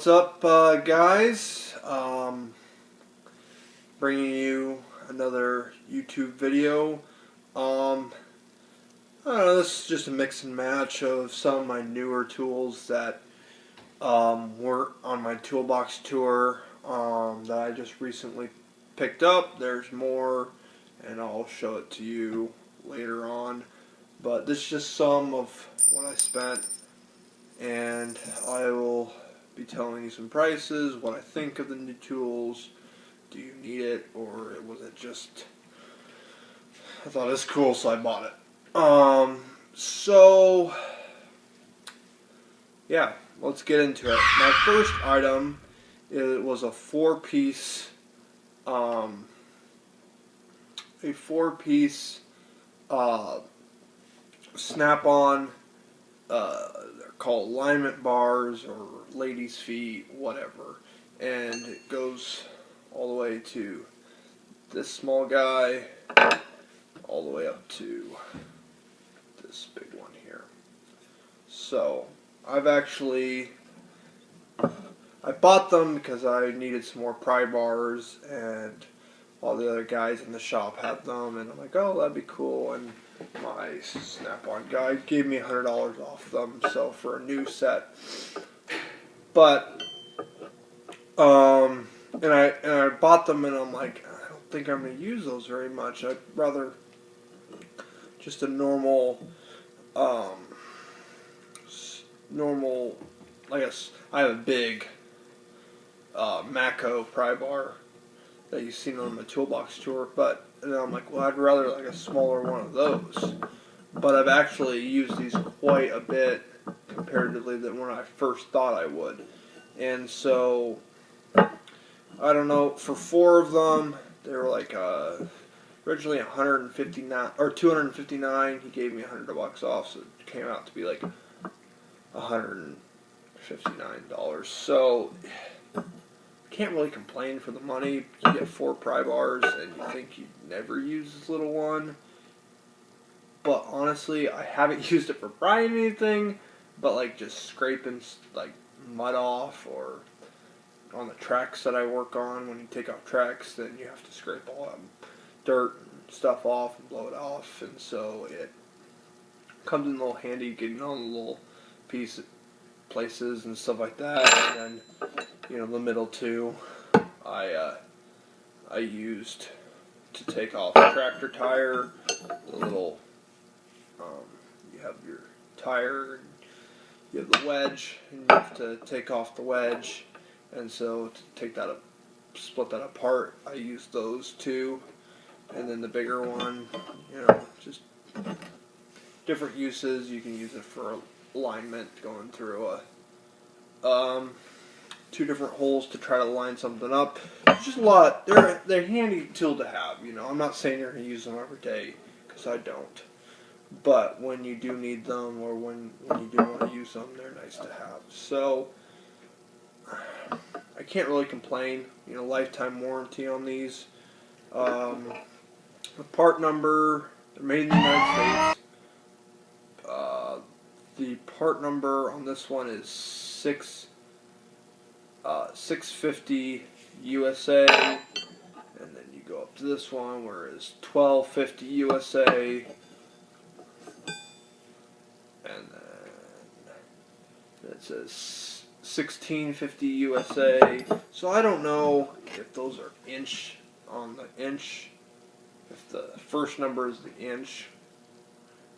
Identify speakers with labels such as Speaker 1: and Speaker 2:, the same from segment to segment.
Speaker 1: What's up, guys? Bringing you another YouTube video. I don't know, this is just a mix and match of some of my newer tools that were on my toolbox tour that I just recently picked up. There's more, and I'll show it to you later on. But this is just some of what I spent, and I will be telling you some prices, what I think of the new tools. Do you need it, or was it just, I thought it was cool, so I bought it. So yeah, let's get into it. My first item, it was a four-piece snap-on. They're called alignment bars or ladies' feet, whatever, and it goes all the way to this small guy, all the way up to this big one here. So I bought them because I needed some more pry bars, and all the other guys in the shop had them, and I'm like, oh, that'd be cool. And my Snap-on guy gave me $100 off them, so for a new set. But and I bought them, and I'm like, I don't think I'm gonna use those very much. I'd rather just a normal, I guess I have a big Mako pry bar that you've seen on my toolbox tour, but and I'm like, well, I'd rather like a smaller one of those. But I've actually used these quite a bit comparatively than when I first thought I would. And so, I don't know, for four of them, they were like originally $159 or $259. He gave me $100 off, so it came out to be like $159. So can't really complain for the money. You get four pry bars, and you think you'd never use this little one. But honestly, I haven't used it for prying anything, but like just scraping like mud off, or on the tracks that I work on. When you take off tracks, then you have to scrape all that dirt and stuff off and blow it off, and so it comes in a little handy getting on the little places and stuff like that. And then, the middle two, I used to take off the tractor tire. The little, you have your tire, and you have the wedge, and you have to take off the wedge. And so to take that split that apart, I used those two. And then the bigger one, just different uses. You can use it for alignment, going through two different holes to try to line something up. It's just a lot. They're a handy tool to have. I'm not saying you're going to use them every day, because I don't. But when you do need them, or when you do want to use them, they're nice to have. So I can't really complain. Lifetime warranty on these. The part number, they're made in the United States. The part number on this one is 650 USA, and then you go up to this one where it's 1250 USA, and then it says 1650 USA. So I don't know if those are inch on the inch, if the first number is the inch.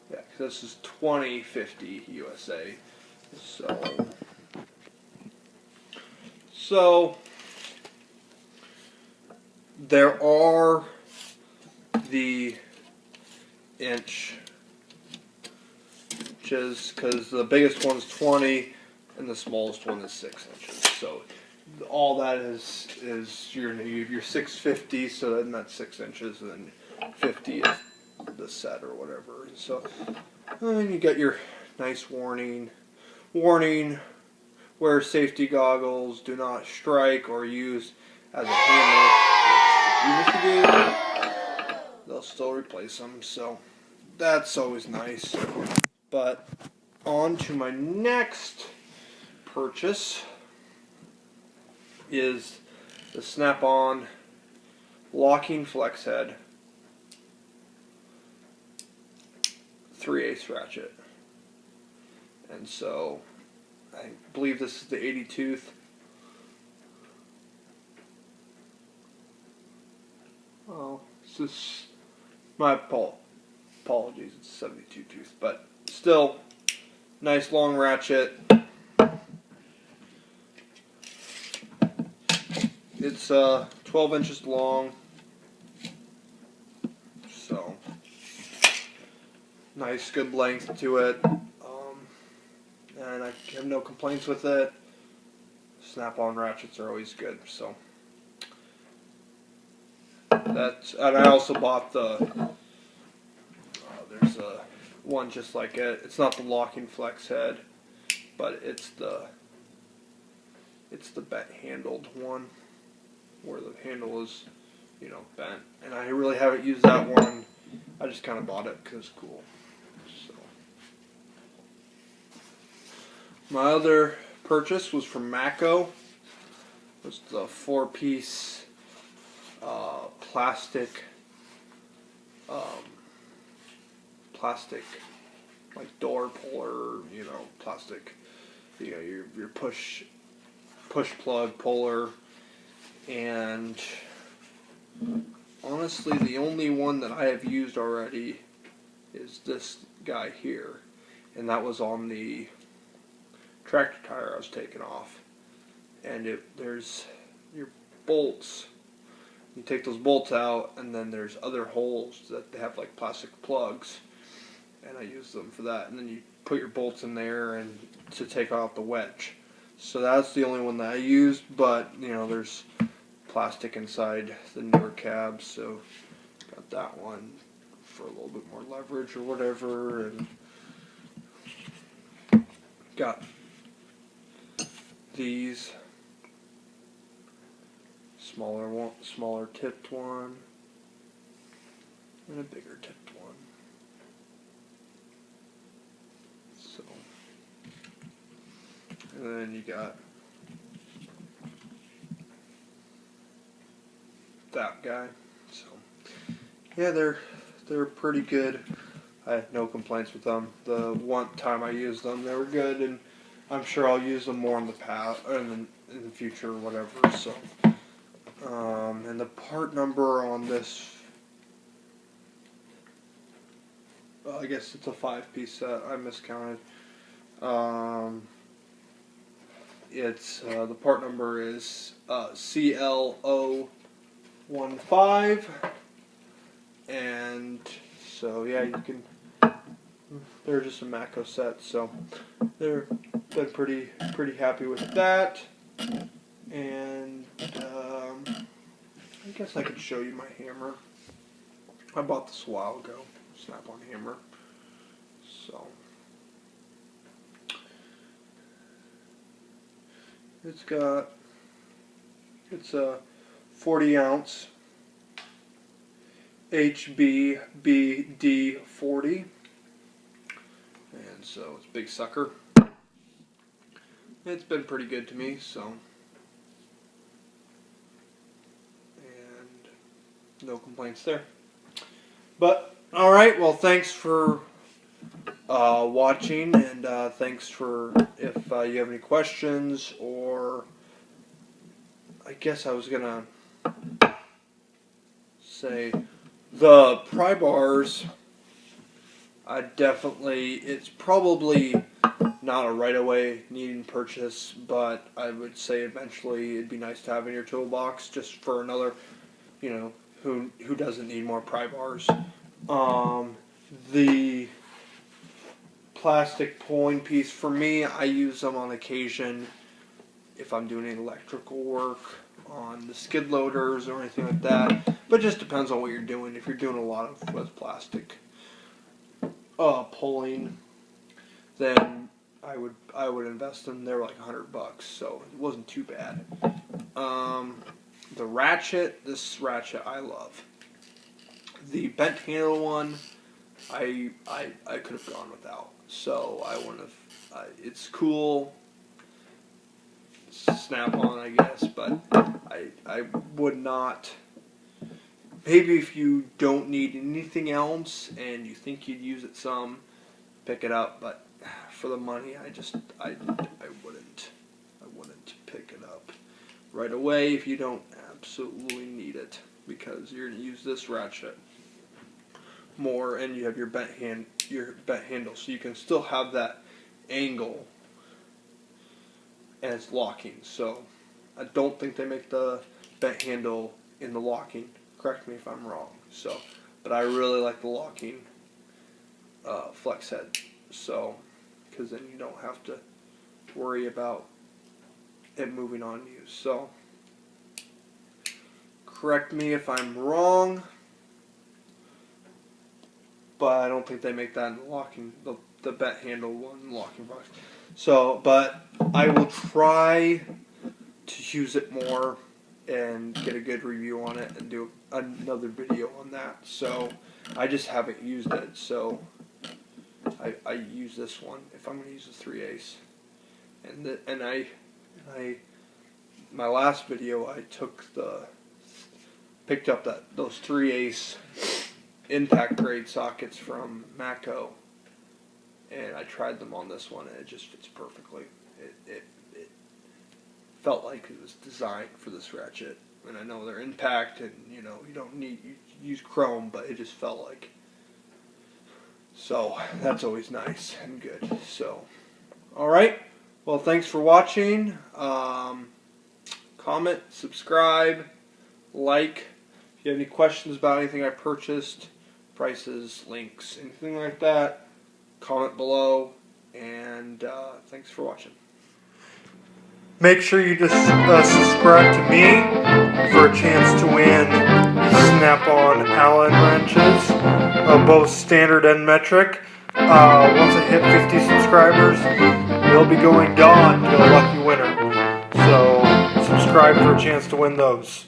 Speaker 1: Yeah, because this is 2050 USA. So there are the inches, because the biggest one's 20 and the smallest one is 6 inches. So all that is your 650. So then that's 6 inches, and then 50 is the set or whatever. And so then you get your nice warning. Wear safety goggles. Do not strike or use as a hammer. Even if you do, they'll still replace them. So that's always nice. But on to my next purchase. is the Snap-on locking flex head 3/8 ratchet. And so I believe this is the 80 tooth. Oh, it's just my apologies, it's 72 tooth, but still nice long ratchet. It's 12 inches long, so nice, good length to it, and I have no complaints with it. Snap-on ratchets are always good, so that's. And I also bought the. There's a one just like it. It's not the locking flex head, but it's the bent handled one, where the handle is, bent. And I really haven't used that one. I just kind of bought it because it's cool. So my other purchase was from Matco. It was the 4-piece plastic like door puller, plastic, your push plug puller. And honestly, the only one that I have used already is this guy here, and that was on the tractor tire I was taking off. And there's your bolts. You take those bolts out, and then there's other holes that they have like plastic plugs, and I use them for that. And then you put your bolts in there and to take off the wedge. So that's the only one that I used, but there's plastic inside the newer cabs, so got that one for a little bit more leverage or whatever, and got these smaller tipped one, and a bigger tipped one. So, and then you got that guy. So, yeah, they're pretty good. I had no complaints with them. The one time I used them, they were good, and I'm sure I'll use them more in the past, in the future, or whatever. So, and the part number on this, I guess it's a 5-piece set. I miscounted. It's the part number is CL015, and so yeah, you can. They're just a Matco set, so they're been pretty happy with that. And I guess I could show you my hammer. I bought this a while ago, Snap-on hammer. So it's a 40-ounce HBBD 40, and so it's a big sucker. It's been pretty good to me, so, and no complaints there. But alright, well, thanks for watching, and thanks for, if you have any questions, or I guess I was gonna say the pry bars, it's probably not a right away needing purchase, but I would say eventually it'd be nice to have in your toolbox, just for another, who doesn't need more pry bars. The plastic pulling piece, for me, I use them on occasion if I'm doing any electrical work on the skid loaders or anything like that, but it just depends on what you're doing. If you're doing a lot of with plastic pulling, then I would invest in them. They were like $100, so it wasn't too bad. The ratchet, this ratchet I love. The bent handle one, I could have gone without. So I wouldn't have. It's cool. Snap-on, I guess, but I would not. Maybe if you don't need anything else and you think you'd use it some, pick it up. But for the money, I wouldn't pick it up right away if you don't absolutely need it, because you're gonna use this ratchet more, and you have your bent handle, so you can still have that angle, and it's locking. So I don't think they make the bent handle in the locking. Correct me if I'm wrong. So, but I really like the locking flex head. So, because then you don't have to worry about it moving on you. So, correct me if I'm wrong, but I don't think they make that in the locking, the bent handle one in the locking box. So, but I will try to use it more and get a good review on it and do another video on that. So I just haven't used it, so I use this one if I'm going to use a 3/8. And I my last video I picked up those 3/8 impact grade sockets from Matco, and I tried them on this one, and it just fits perfectly. It felt like it was designed for this ratchet, and I know they're impact, and you don't need you use chrome, but it just felt like. So that's always nice and good. So, all right. Well, thanks for watching. Comment, subscribe, like. If you have any questions about anything I purchased, prices, links, anything like that, comment below. And thanks for watching. Make sure you just subscribe to me for a chance to win Snap-on Allen wrenches, both standard and metric. Once I hit 50 subscribers, they'll be going on to a lucky winner. So subscribe for a chance to win those.